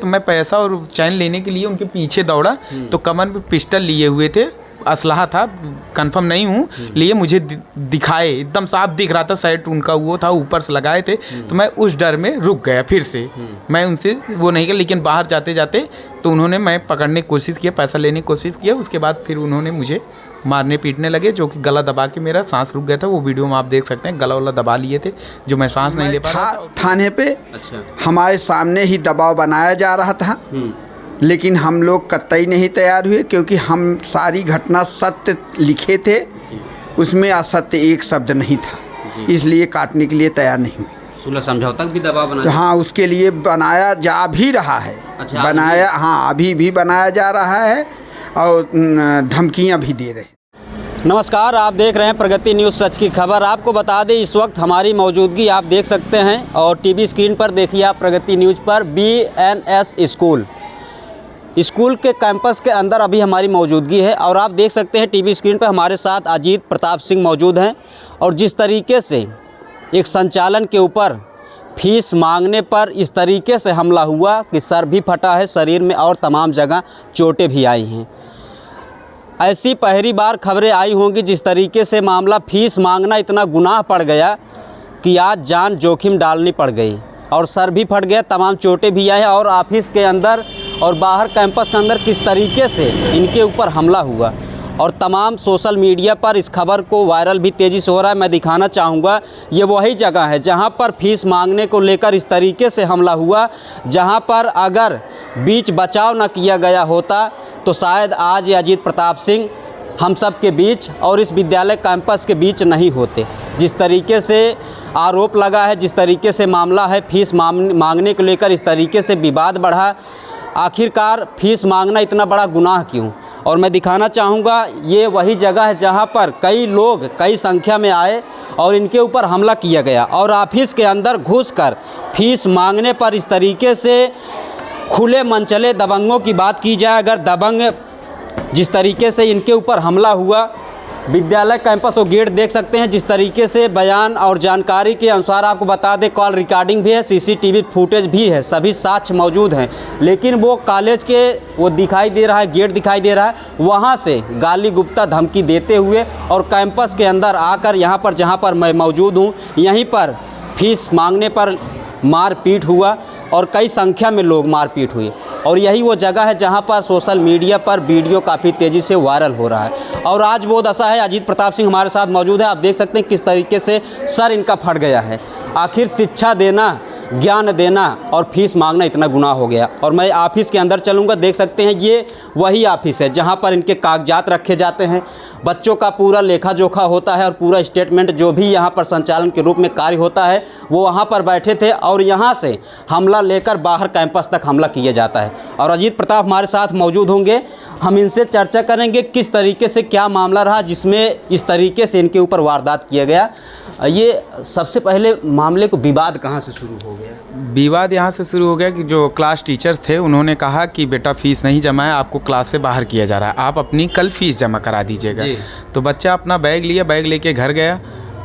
तो मैं पैसा और चैन लेने के लिए उनके पीछे दौड़ा तो कमर पे पिस्टल लिए हुए थे, असलहा था, कंफर्म नहीं हूँ, लिए मुझे दिखाए, एकदम साफ दिख रहा था, शर्ट उनका वो था, ऊपर से लगाए थे। तो मैं उस डर में रुक गया, फिर से मैं उनसे वो नहीं किया। लेकिन बाहर जाते जाते तो उन्होंने मैं पकड़ने की कोशिश किया, पैसा लेने की कोशिश किया, उसके बाद फिर उन्होंने मुझे मारने पीटने लगे, जो कि गला दबा के मेरा सांस रुक गया था। वो वीडियो में आप देख सकते हैं, गला वाला दबा लिए थे, जो मैं सांस नहीं ले पा रहा था। थाने पे हमारे सामने ही दबाव बनाया जा रहा था, लेकिन हम लोग कतई नहीं तैयार हुए, क्योंकि हम सारी घटना सत्य लिखे थे, उसमें असत्य एक शब्द नहीं था, इसलिए काटने के लिए तैयार नहीं हुए। सुलह समझौता भी दबाव बनाया? तो हाँ, उसके लिए बनाया जा भी रहा है। अच्छा, बनाया, हाँ अभी भी बनाया जा रहा है और धमकियाँ भी दे रहे हैं। नमस्कार, आप देख रहे हैं प्रगति न्यूज़ सच की खबर। आपको बता दें इस वक्त हमारी मौजूदगी आप देख सकते हैं और टीवी स्क्रीन पर देखिए आप प्रगति न्यूज़ पर BNS स्कूल के कैंपस के अंदर अभी हमारी मौजूदगी है और आप देख सकते हैं टीवी स्क्रीन पर हमारे साथ अजीत प्रताप सिंह मौजूद हैं। और जिस तरीके से एक संचालन के ऊपर फीस मांगने पर इस तरीके से हमला हुआ कि सर भी फटा है, शरीर में और तमाम जगह चोटें भी आई हैं। ऐसी पहली बार खबरें आई होंगी जिस तरीके से मामला फीस मांगना इतना गुनाह पड़ गया कि आज जान जोखिम डालनी पड़ गई और सर भी फट गया, तमाम चोटें भी आई हैं। और ऑफिस के अंदर और बाहर कैंपस के अंदर किस तरीके से इनके ऊपर हमला हुआ और तमाम सोशल मीडिया पर इस खबर को वायरल भी तेज़ी से हो रहा है। मैं दिखाना चाहूँगा ये वही जगह है जहाँ पर फीस मांगने को लेकर इस तरीके से हमला हुआ, जहाँ पर अगर बीच बचाव न किया गया होता तो शायद आज ये अजीत प्रताप सिंह हम सब के बीच और इस विद्यालय कैंपस के बीच नहीं होते। जिस तरीके से आरोप लगा है, जिस तरीके से मामला है, फीस मांगने को लेकर इस तरीके से विवाद बढ़ा, आखिरकार फीस मांगना इतना बड़ा गुनाह क्यों? और मैं दिखाना चाहूँगा ये वही जगह है जहाँ पर कई लोग कई संख्या में आए और इनके ऊपर हमला किया गया और ऑफिस के अंदर घुसकर फीस मांगने पर इस तरीके से खुले मनचले दबंगों की बात की जाए, अगर दबंग जिस तरीके से इनके ऊपर हमला हुआ, विद्यालय कैंपस वो गेट देख सकते हैं, जिस तरीके से बयान और जानकारी के अनुसार आपको बता दें कॉल रिकॉर्डिंग भी है, CCTV फुटेज भी है, सभी साक्ष्य मौजूद हैं। लेकिन वो कॉलेज के वो दिखाई दे रहा है, गेट दिखाई दे रहा है, वहाँ से गाली गुप्ता धमकी देते हुए और कैंपस के अंदर आकर यहाँ पर जहाँ पर मैं मौजूद हूँ यहीं पर फीस मांगने पर मारपीट हुआ और कई संख्या में लोग मारपीट हुए। और यही वो जगह है जहां पर सोशल मीडिया पर वीडियो काफ़ी तेज़ी से वायरल हो रहा है। और आज वो दशा है, अजीत प्रताप सिंह हमारे साथ मौजूद है, आप देख सकते हैं किस तरीके से सर इनका फट गया है। आखिर शिक्षा देना, ज्ञान देना और फीस मांगना इतना गुनाह हो गया। और मैं ऑफिस के अंदर चलूँगा, देख सकते हैं ये वही ऑफिस है जहाँ पर इनके कागजात रखे जाते हैं, बच्चों का पूरा लेखा जोखा होता है और पूरा स्टेटमेंट जो भी यहाँ पर संचालन के रूप में कार्य होता है वो वहाँ पर बैठे थे और यहाँ से हमला लेकर बाहर कैंपस तक हमला किया जाता है। और अजीत प्रताप हमारे साथ मौजूद होंगे, हम इनसे चर्चा करेंगे किस तरीके से क्या मामला रहा जिसमें इस तरीके से इनके ऊपर वारदात किया गया। ये सबसे पहले मामले को विवाद कहाँ से शुरू हो गया? विवाद यहाँ से शुरू हो गया कि जो क्लास टीचर्स थे उन्होंने कहा कि बेटा फ़ीस नहीं जमा है, आपको क्लास से बाहर किया जा रहा है, आप अपनी कल फ़ीस जमा करा दीजिएगा। तो बच्चा अपना बैग लिया, बैग लेके घर गया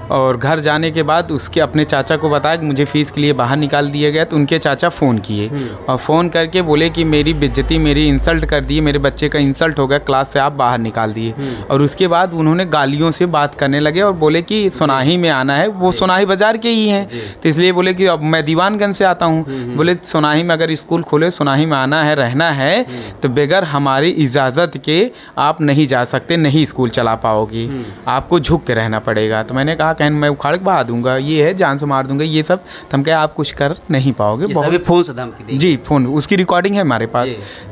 और घर जाने के बाद उसके अपने चाचा को बताया कि मुझे फ़ीस के लिए बाहर निकाल दिया गया। तो उनके चाचा फ़ोन किए और फ़ोन करके बोले कि मेरी बेइज्जती, मेरी इंसल्ट कर दी, मेरे बच्चे का इंसल्ट हो गया, क्लास से आप बाहर निकाल दिए। और उसके बाद उन्होंने गालियों से बात करने लगे और बोले कि सोनाही में आना है, वो सोनाही बाज़ार के ही हैं, तो इसलिए बोले कि अब मैं दीवानगंज से आता हूँ। बोले सोनाही में अगर स्कूल खोले, सोनाही में आना है, रहना है, तो बगैर हमारी इजाज़त के आप नहीं जा सकते, नहीं स्कूल चला पाओगी, आपको झुक के रहना पड़ेगा। तो मैंने कहा कहन मैं उखाड़ के बहा दूंगा, ये है, जान से मार दूंगा, ये सब। तो हम कहे आप कुछ कर नहीं पाओगे। बहुत फ़ोन से धमकी दी? जी, फ़ोन, उसकी रिकॉर्डिंग है हमारे पास।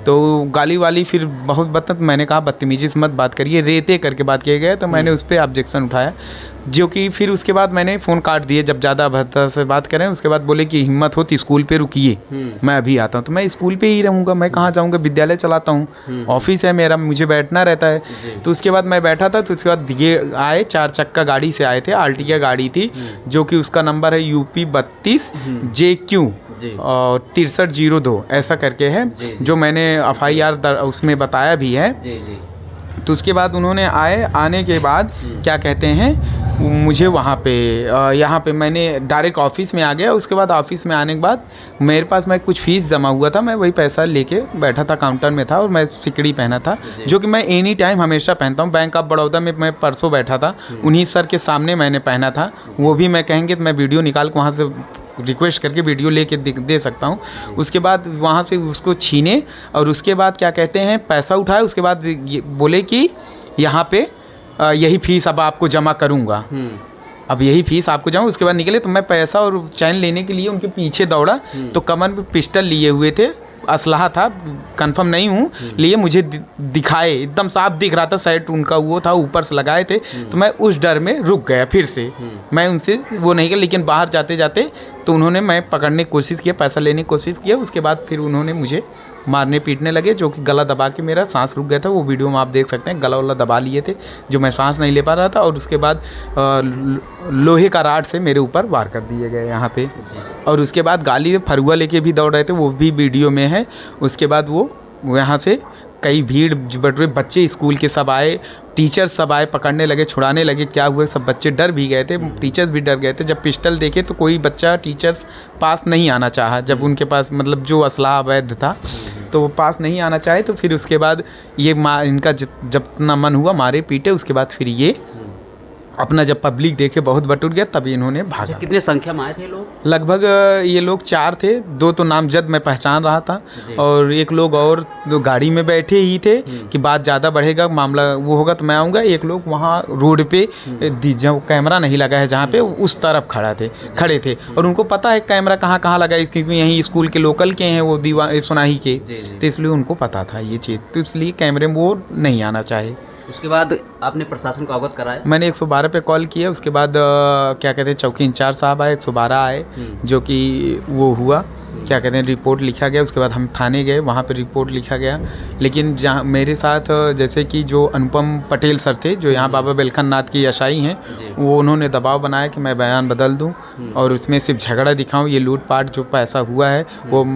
तो गाली वाली फिर बहुत मैंने कहा बदतमीजी से मत बात करिए, रेते करके बात किया गया। तो मैंने उस पर ऑब्जेक्शन उठाया, जो कि फिर उसके बाद मैंने फ़ोन काट दिए। जब ज़्यादा भद्दा से बात करें उसके बाद बोले कि हिम्मत हो तो स्कूल पे रुकिए, मैं अभी आता हूँ। तो मैं स्कूल पे ही रहूँगा, मैं कहाँ जाऊँगा, विद्यालय चलाता हूँ, ऑफिस है मेरा, मुझे बैठना रहता है। तो उसके बाद मैं बैठा था। तो उसके बाद ये आए, 4 चक्का गाड़ी से आए थे, आर्टिका गाड़ी थी, जो कि उसका नंबर है UP 32 JQ और 6302 ऐसा करके है, जो मैंने FIR उसमें बताया भी है। तो उसके बाद उन्होंने आने के बाद क्या कहते हैं मुझे वहाँ पे यहाँ पे मैंने डायरेक्ट ऑफिस में आ गया। उसके बाद ऑफिस में आने के बाद मेरे पास मैं कुछ फ़ीस जमा हुआ था, मैं वही पैसा लेके बैठा था, काउंटर में था और मैं सिकड़ी पहना था जो कि मैं एनी टाइम हमेशा पहनता हूँ। बैंक ऑफ बड़ौदा में मैं परसों बैठा था, उन्हीं सर के सामने मैंने पहना था। वो भी मैं कहेंगे तो मैं वीडियो निकाल के वहाँ से रिक्वेस्ट करके वीडियो लेके दे सकता हूँ। उसके बाद वहाँ से उसको छीने और उसके बाद क्या कहते हैं पैसा उठाए। उसके बाद बोले कि यहाँ पे यही फ़ीस अब आपको जमा करूँगा, अब यही फ़ीस आपको जमा। उसके बाद निकले तो मैं पैसा और चैन लेने के लिए उनके पीछे दौड़ा तो कमर पे पिस्टल लिए हुए थे, असलहा था, कंफर्म नहीं हूँ, लिए मुझे दिखाए, एकदम साफ दिख रहा था, साइड उनका वो था, ऊपर से लगाए थे। तो मैं उस डर में रुक गया, फिर से मैं उनसे वो नहीं किया। लेकिन बाहर जाते जाते तो उन्होंने मैं पकड़ने की कोशिश किया, पैसा लेने की कोशिश किया। उसके बाद फिर उन्होंने मुझे मारने पीटने लगे, जो कि गला दबा के मेरा सांस रुक गया था। वो वीडियो में आप देख सकते हैं, गला वाला दबा लिए थे जो मैं सांस नहीं ले पा रहा था। और उसके बाद लोहे का राड से मेरे ऊपर वार कर दिए गए यहाँ पे। और उसके बाद गाली में फरुआ लेके भी दौड़ रहे थे, वो भी वीडियो में है। उसके बाद वो यहाँ से कई भीड़ बटुए, बच्चे स्कूल के सब आए, टीचर्स सब आए, पकड़ने लगे, छुड़ाने लगे। क्या हुआ, सब बच्चे डर भी गए थे, टीचर्स भी डर गए थे। जब पिस्टल देखे तो कोई बच्चा टीचर्स पास नहीं आना चाहा, जब उनके पास मतलब जो असला अवैध था तो वो पास नहीं आना चाहे। तो फिर उसके बाद ये इनका जितना मन हुआ मारे पीटे। उसके बाद फिर ये अपना जब पब्लिक देखे बहुत बटुर गया तब इन्होंने भागा। कितने संख्या में आए थे लोग? लगभग ये लोग 4 थे, 2 तो नामजद मैं पहचान रहा था और एक लोग और जो गाड़ी में बैठे ही थे कि बात ज़्यादा बढ़ेगा, मामला वो होगा तो मैं आऊँगा। एक लोग वहाँ रोड पे जब कैमरा नहीं लगा है जहाँ पे, उस तरफ खड़े थे और उनको पता है कैमरा कहाँ कहाँ लगा है, क्योंकि यहीं स्कूल के लोकल के हैं वो सोनाही के, तो इसलिए उनको पता था ये चीज़, तो इसलिए कैमरे में वो नहीं आना चाहे। उसके बाद आपने प्रशासन को अवगत कराया? मैंने 112 पे कॉल किया। उसके बाद क्या कहते हैं चौकी इंचार्ज साहब आए, 112 आए, जो कि वो हुआ, क्या कहते हैं रिपोर्ट लिखा गया। उसके बाद हम थाने गए, वहाँ पे रिपोर्ट लिखा गया। लेकिन जहाँ मेरे साथ जैसे कि जो अनुपम पटेल सर थे, जो यहाँ बाबा बेलखन नाथ की यशाई हैं, वो उन्होंने दबाव बनाया कि मैं बयान बदल दूँ और उसमें सिर्फ झगड़ा दिखाऊँ, ये लूटपाट जो पैसा हुआ है वो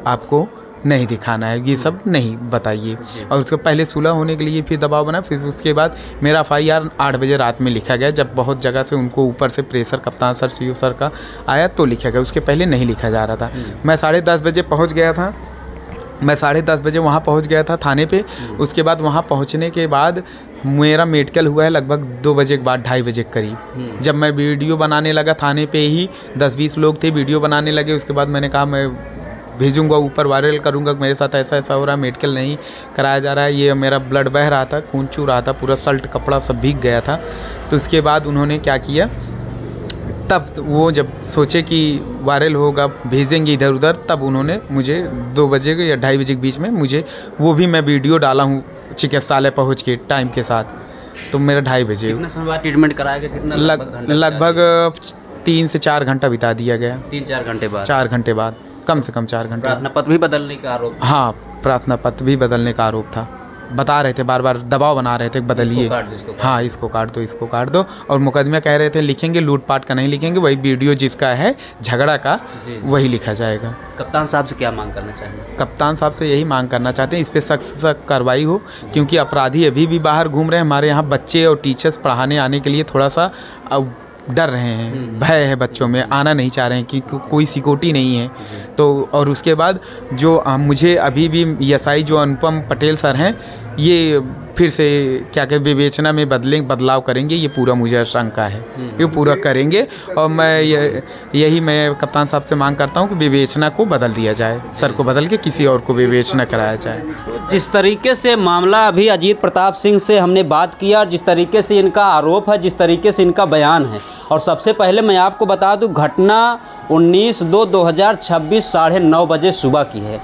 आपको नहीं दिखाना है, ये सब नहीं बताइए। और उसके पहले सुलह होने के लिए फिर दबाव बना। फिर उसके बाद मेरा FIR 8 बजे रात में लिखा गया, जब बहुत जगह से उनको ऊपर से प्रेशर कप्तान सर CO सर का आया तो लिखा गया, उसके पहले नहीं लिखा जा रहा था। मैं 10:30 बजे पहुंच गया था, मैं 10:30 बजे वहाँ पहुँच गया था थाने पे। उसके बाद वहाँ पहुँचने के बाद मेरा मेडिकल हुआ है लगभग 2 बजे के बाद, 2:30 बजे के करीब। जब मैं वीडियो बनाने लगा थाने पे ही 10-20 लोग थे, वीडियो बनाने लगे। उसके बाद मैंने कहा मैं भेजूंगा ऊपर, वायरल करूंगा, मेरे साथ ऐसा ऐसा हो रहा है, मेडिकल नहीं कराया जा रहा है, ये मेरा ब्लड बह रहा था, खून चू रहा था, पूरा शर्ट कपड़ा सब भीग गया था। तो उसके बाद उन्होंने क्या किया, तब वो जब सोचे कि वायरल होगा, भेजेंगे इधर उधर, तब उन्होंने मुझे 2 बजे या 2:30 बजे के बीच में मुझे, वो भी मैं वीडियो डाला हूँ चिकित्सालय पहुँच के टाइम के साथ, तो मेरा 2:30 बजे। कितना समय बाद ट्रीटमेंट कराया गया? कितना लगभग 3 से 4 घंटा बिता दिया गया। 3-4 घंटे बाद? 4 घंटे बाद, कम से कम 4 घंटे। प्रार्थना पत्र भी बदलने का आरोप? हाँ, प्रार्थना पत्र भी बदलने का आरोप था। बता रहे थे, बार बार दबाव बना रहे थे, बदलिए, हाँ इसको काट दो, इसको काट दो। और मुकदमा कह रहे थे लिखेंगे, लूटपाट का नहीं लिखेंगे, वही वीडियो जिसका है झगड़ा का वही लिखा जाएगा। कप्तान साहब से क्या मांग करना चाहेंगे? कप्तान साहब से यही मांग करना चाहते हैं इस पर सख्त से सख्त कार्रवाई हो, क्योंकि अपराधी अभी भी बाहर घूम रहे हैं। हमारे यहाँ बच्चे और टीचर्स पढ़ाने आने के लिए थोड़ा सा डर रहे हैं, भय है बच्चों में, आना नहीं चाह रहे हैं कि कोई सिक्योरिटी नहीं है। तो और उसके बाद जो मुझे अभी भी SI जो अनुपम पटेल सर हैं, ये फिर से क्या कहते विवेचना में बदलाव करेंगे, ये पूरा मुझे आशंका है, ये पूरा करेंगे। और मैं यही मैं कप्तान साहब से मांग करता हूँ कि विवेचना को बदल दिया जाए, सर को बदल के किसी और को विवेचना कराया जाए। जिस तरीके से मामला अभी अजीत प्रताप सिंह से हमने बात किया, जिस तरीके से इनका आरोप है, जिस तरीके से इनका बयान है, और सबसे पहले मैं आपको बता दूं घटना 19/2/2026 9:30 बजे सुबह की है।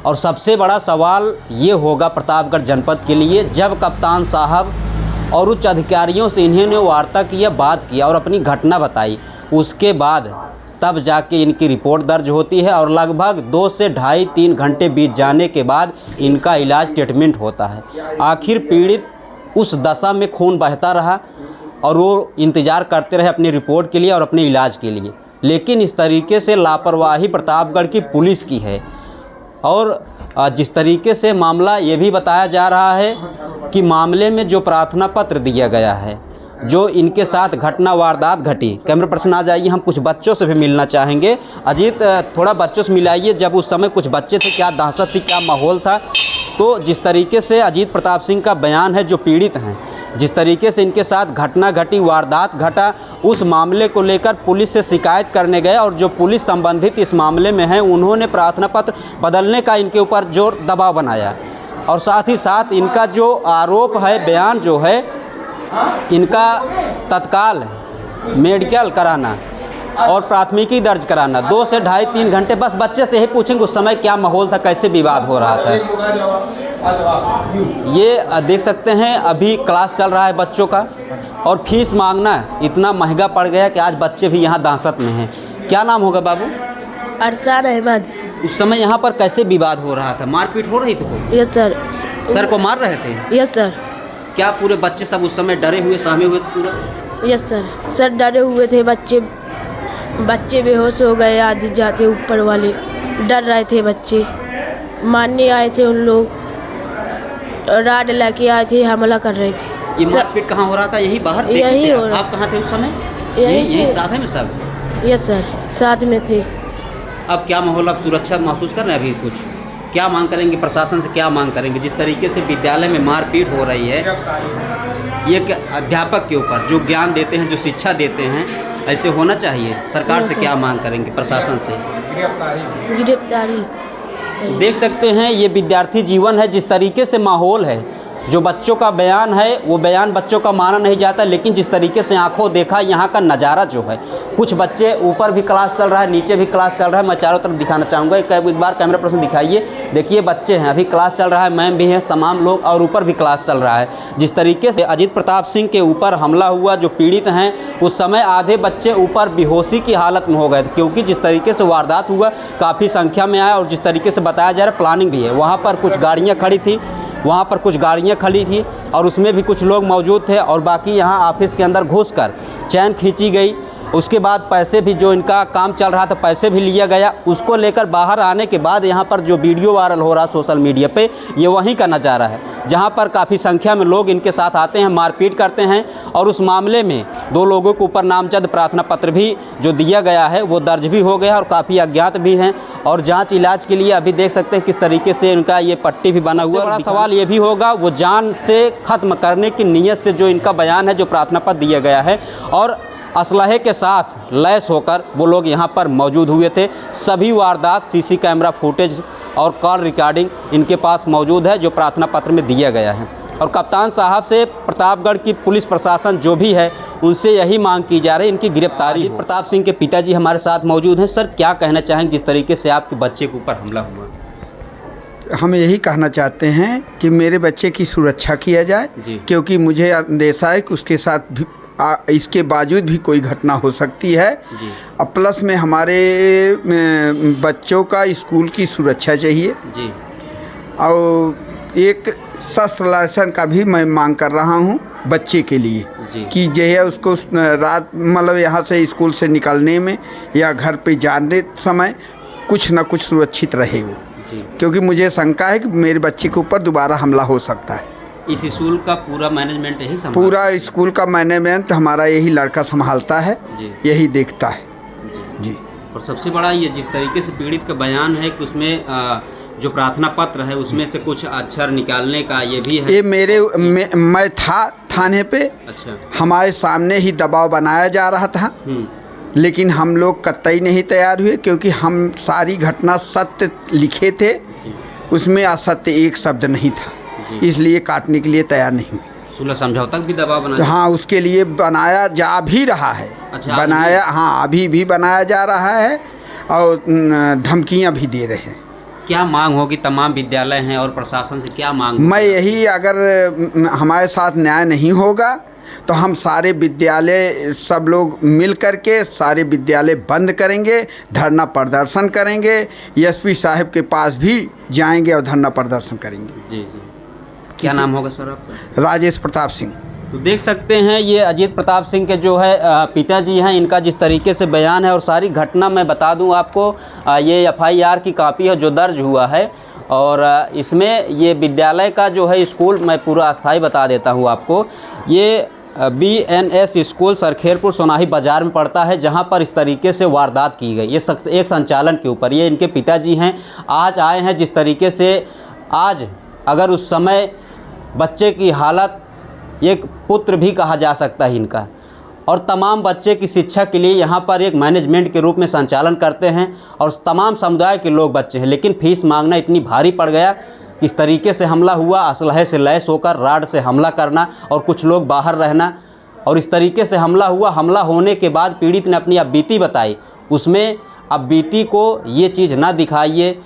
और सबसे बड़ा सवाल ये होगा प्रतापगढ़ जनपद के लिए, जब कप्तान साहब और उच्च अधिकारियों से इन्होंने वार्ता की, बात किया और अपनी घटना बताई, उसके बाद तब जाके इनकी रिपोर्ट दर्ज होती है और लगभग 2 से 2.5-3 घंटे बीत जाने के बाद इनका इलाज ट्रीटमेंट होता है। आखिर पीड़ित उस दशा में खून बहता रहा और वो इंतज़ार करते रहे अपनी रिपोर्ट के लिए और अपने इलाज के लिए। लेकिन इस तरीके से लापरवाही प्रतापगढ़ की पुलिस की है। और जिस तरीके से मामला ये भी बताया जा रहा है कि मामले में जो प्रार्थना पत्र दिया गया है, जो इनके साथ घटना वारदात घटी, कैमरा पर्सन आ जाइए, हम कुछ बच्चों से भी मिलना चाहेंगे। अजीत, थोड़ा बच्चों से मिलाइए, जब उस समय कुछ बच्चे थे, क्या दहशत थी, क्या माहौल था? तो जिस तरीके से अजीत प्रताप सिंह का बयान है, जो पीड़ित हैं, जिस तरीके से इनके साथ घटना घटी, वारदात घटा, उस मामले को लेकर पुलिस से शिकायत करने गए और जो पुलिस संबंधित इस मामले में है, उन्होंने प्रार्थना पत्र बदलने का इनके ऊपर जोर दबाव बनाया। और साथ ही साथ इनका जो आरोप है, बयान जो है, इनका तत्काल मेडिकल कराना और प्राथमिकी दर्ज कराना, 2 से ढाई 3 घंटे बस बच्चे से ही पूछेंगे उस समय क्या माहौल था, कैसे विवाद हो रहा था। ये देख सकते हैं, अभी क्लास चल रहा है बच्चों का और फीस मांगना इतना महंगा पड़ गया कि आज बच्चे भी यहाँ दहशत में हैं। क्या नाम होगा बाबू? अरसान अहमद। उस समय यहाँ पर कैसे विवाद हो रहा था, मारपीट हो रही थी? Yes sir. सर को मार रहे थे? Yes sir. क्या पूरे बच्चे सब उस समय डरे हुए, सहमे हुए थे पूरा? Yes sir. सर डरे हुए थे, बच्चे बेहोश हो गए, आदि जाते ऊपर वाले डर रहे थे, बच्चे मारने आए थे, उन लोग राड लेके आए थे, हमला कर रहे थे। ये मारपीट कहाँ हो रहा था? यही बाहर? यही हो रहा। आप कहाँ थे उस समय? यही साथ में सब? यस सर, साथ में थे। अब क्या माहौल, आप सुरक्षा महसूस कर रहे हैं? अभी कुछ क्या मांग करेंगे प्रशासन से, क्या मांग करेंगे? जिस तरीके से विद्यालय में मारपीट हो रही है, ये अध्यापक के ऊपर जो ज्ञान देते हैं, जो शिक्षा देते हैं, ऐसे होना चाहिए। सरकार से क्या मांग करेंगे, प्रशासन से? गिरफ्तारी। देख सकते हैं, ये विद्यार्थी जीवन है, जिस तरीके से माहौल है, जो बच्चों का बयान है, वो बयान बच्चों का माना नहीं जाता, लेकिन जिस तरीके से आंखों देखा यहाँ का नज़ारा जो है, कुछ बच्चे ऊपर भी क्लास चल रहा है, नीचे भी क्लास चल रहा है। मैं चारों तरफ दिखाना चाहूँगा, एक बार कैमरा पर्सन दिखाइए। देखिए बच्चे हैं, अभी क्लास चल रहा है, मैम भी हैं, तमाम लोग, और ऊपर भी क्लास चल रहा है। जिस तरीके से अजीत प्रताप सिंह के ऊपर हमला हुआ, जो पीड़ित हैं, उस समय आधे बच्चे ऊपर बेहोशी की हालत में हो गए थे, क्योंकि जिस तरीके से वारदात हुआ काफ़ी संख्या में आया और जिस तरीके से बताया जा रहा है प्लानिंग भी है। वहाँ पर कुछ गाड़ियाँ खड़ी थी और उसमें भी कुछ लोग मौजूद थे और बाकी यहाँ ऑफिस के अंदर घुसकर चैन खींची गई। उसके बाद पैसे भी, जो इनका काम चल रहा था, पैसे भी लिया गया। उसको लेकर बाहर आने के बाद यहाँ पर जो वीडियो वायरल हो रहा है सोशल मीडिया पे, ये वहीं का नज़ारा है, जहाँ पर काफ़ी संख्या में लोग इनके साथ आते हैं, मारपीट करते हैं। और उस मामले में 2 लोगों के ऊपर नामजद प्रार्थना पत्र भी जो दिया गया है, वो दर्ज भी हो गया और काफ़ी अज्ञात भी हैं। और जाँच इलाज के लिए अभी देख सकते हैं किस तरीके से इनका ये पट्टी भी बना हुआ है। बड़ा सवाल ये भी होगा, वो जान से ख़त्म करने की नीयत से जो इनका बयान है, जो प्रार्थना पत्र दिया गया है, और असलहे के साथ लैस होकर वो लोग यहाँ पर मौजूद हुए थे। सभी वारदात सीसी कैमरा फुटेज और कॉल रिकॉर्डिंग इनके पास मौजूद है, जो प्रार्थना पत्र में दिया गया है। और कप्तान साहब से प्रतापगढ़ की पुलिस प्रशासन जो भी है, उनसे यही मांग की जा रही है, इनकी गिरफ्तारी। अजीत प्रताप सिंह के पिताजी हमारे साथ मौजूद हैं। सर, क्या कहना चाहेंगे जिस तरीके से आपके बच्चे के ऊपर हमला हुआ? हम यही कहना चाहते हैं कि मेरे बच्चे की सुरक्षा किया जाए, क्योंकि मुझे अंदेशा है कि उसके साथ भी इसके बावजूद भी कोई घटना हो सकती है। अब प्लस में हमारे बच्चों का स्कूल की सुरक्षा चाहिए जी। और एक शस्त्र लाइसेंस का भी मैं मांग कर रहा हूँ बच्चे के लिए कि जो है उसको रात, मतलब यहाँ से स्कूल से निकलने में या घर पे जाने समय कुछ ना कुछ सुरक्षित रहे वो, क्योंकि मुझे शंका है कि मेरे बच्चे के ऊपर दोबारा हमला हो सकता है। इस स्कूल का पूरा मैनेजमेंट यही संभालता है? पूरा स्कूल का मैनेजमेंट हमारा यही लड़का संभालता है, यही देखता है जी। और सबसे बड़ा ये जिस तरीके से पीड़ित का बयान है कि उसमें जो प्रार्थना पत्र है उसमें से कुछ अक्षर निकालने का ये भी है। ये मैं था थाने पे। अच्छा। हमारे सामने ही दबाव बनाया जा रहा था, लेकिन हम लोग कतई नहीं तैयार हुए, क्योंकि हम सारी घटना सत्य लिखे थे, उसमें असत्य एक शब्द नहीं था, इसलिए काटने के लिए तैयार नहीं हुए। सुलह समझौता भी दबाव बनाया? हाँ, उसके लिए बनाया जा भी रहा है। अच्छा, बनाया, हाँ, अभी भी बनाया जा रहा है और धमकियां भी दे रहे हैं। क्या मांग होगी? तमाम विद्यालय हैं और प्रशासन से क्या मांग? मैं यही, अगर हमारे साथ न्याय नहीं होगा तो हम सारे विद्यालय, सब लोग मिल करके सारे विद्यालय बंद करेंगे, धरना प्रदर्शन करेंगे, एसपी साहब के पास भी जाएंगे और धरना प्रदर्शन करेंगे। जी। क्या नाम होगा सर आपका? राजेश प्रताप सिंह। तो देख सकते हैं, ये अजीत प्रताप सिंह के जो है पिताजी हैं, इनका जिस तरीके से बयान है। और सारी घटना मैं बता दूं आपको, ये FIR की कॉपी है जो दर्ज हुआ है, और इसमें ये विद्यालय का जो है स्कूल मैं पूरा अस्थाई बता देता हूँ आपको। ये BNS स्कूल सरखेरपुर सोनाही बाज़ार में पड़ता है, जहां पर इस तरीके से वारदात की गई। ये एक संचालन के ऊपर, ये इनके पिताजी हैं, आज आए हैं। जिस तरीके से आज अगर उस समय बच्चे की हालत, एक पुत्र भी कहा जा सकता है इनका, और तमाम बच्चे की शिक्षा के लिए यहाँ पर एक मैनेजमेंट के रूप में संचालन करते हैं और तमाम समुदाय के लोग बच्चे हैं, लेकिन फ़ीस मांगना इतनी भारी पड़ गया। इस तरीके से हमला हुआ, असलहे से लैस होकर राड से हमला करना और कुछ लोग बाहर रहना, और इस तरीके से हमला हुआ। हमला होने के बाद पीड़ित ने अपनी अब बीती बताई, उसमें अब बीती को ये चीज़ ना दिखाइए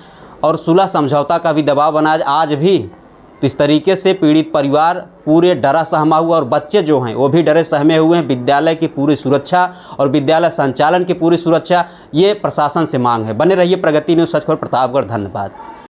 और सुलह समझौता का भी दबाव बना आज भी। तो इस तरीके से पीड़ित परिवार पूरे डरा सहमा हुआ और बच्चे जो हैं वो भी डरे सहमे हुए हैं। विद्यालय की पूरी सुरक्षा और विद्यालय संचालन की पूरी सुरक्षा ये प्रशासन से मांग है। बने रहिए प्रगति न्यूज़ सच खबर प्रतापगढ़। धन्यवाद।